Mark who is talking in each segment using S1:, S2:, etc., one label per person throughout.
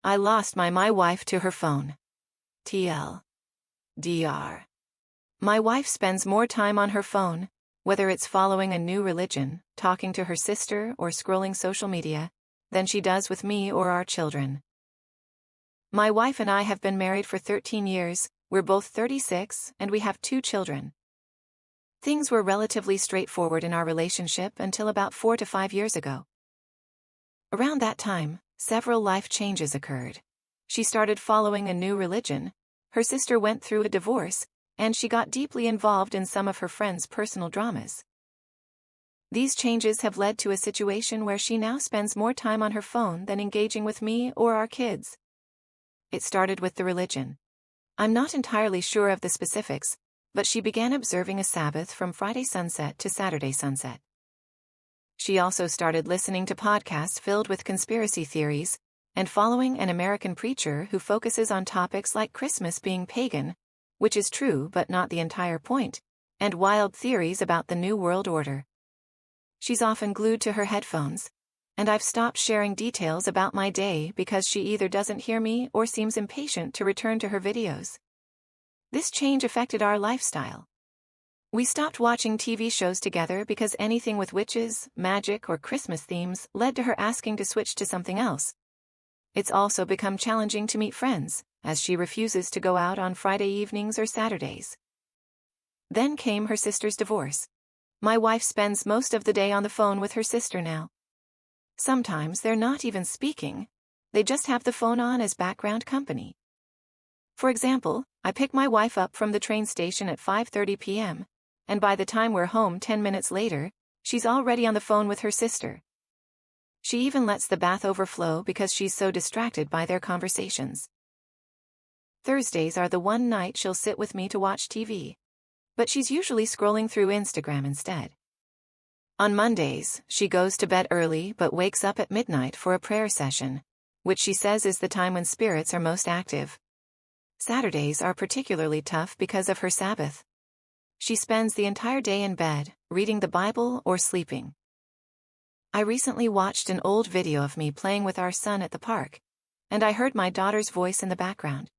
S1: I lost my wife to her phone. TLDR. My wife spends more time on her phone, whether it's following a new religion, talking to her sister, or scrolling social media, than she does with me or our children. My wife and I have been married for 13 years, we're both 36, and we have 2 children. Things were relatively straightforward in our relationship until about 4 to 5 years ago. Around that time, several life changes occurred. She started following a new religion, her sister went through a divorce, and she got deeply involved in some of her friends' personal dramas. These changes have led to a situation where she now spends more time on her phone than engaging with me or our kids. It started with the religion. I'm not entirely sure of the specifics, but she began observing a Sabbath from Friday sunset to Saturday sunset. She also started listening to podcasts filled with conspiracy theories, and following an American preacher who focuses on topics like Christmas being pagan, which is true but not the entire point, and wild theories about the New World Order. She's often glued to her headphones, and I've stopped sharing details about my day because she either doesn't hear me or seems impatient to return to her videos. This change affected our lifestyle. We stopped watching TV shows together because anything with witches, magic, or Christmas themes led to her asking to switch to something else. It's also become challenging to meet friends, as she refuses to go out on Friday evenings or Saturdays. Then came her sister's divorce. My wife spends most of the day on the phone with her sister now. Sometimes they're not even speaking, they just have the phone on as background company. For example, I pick my wife up from the train station at 5:30 p.m., and by the time we're home 10 minutes later, she's already on the phone with her sister. She even lets the bath overflow because she's so distracted by their conversations. Thursdays are the one night she'll sit with me to watch TV, but she's usually scrolling through Instagram instead. On Mondays, she goes to bed early but wakes up at midnight for a prayer session, which she says is the time when spirits are most active. Saturdays are particularly tough because of her Sabbath. She spends the entire day in bed, reading the Bible or sleeping. I recently watched an old video of me playing with our son at the park, and I heard my daughter's voice in the background.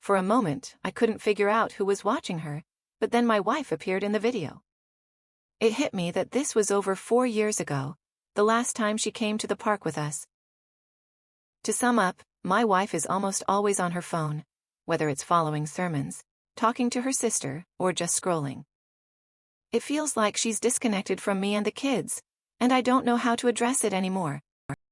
S1: For a moment, I couldn't figure out who was watching her, but then my wife appeared in the video. It hit me that this was over 4 years ago, the last time she came to the park with us. To sum up, my wife is almost always on her phone, whether it's following sermons, talking to her sister, or just scrolling. It feels like she's disconnected from me and the kids, and I don't know how to address it anymore.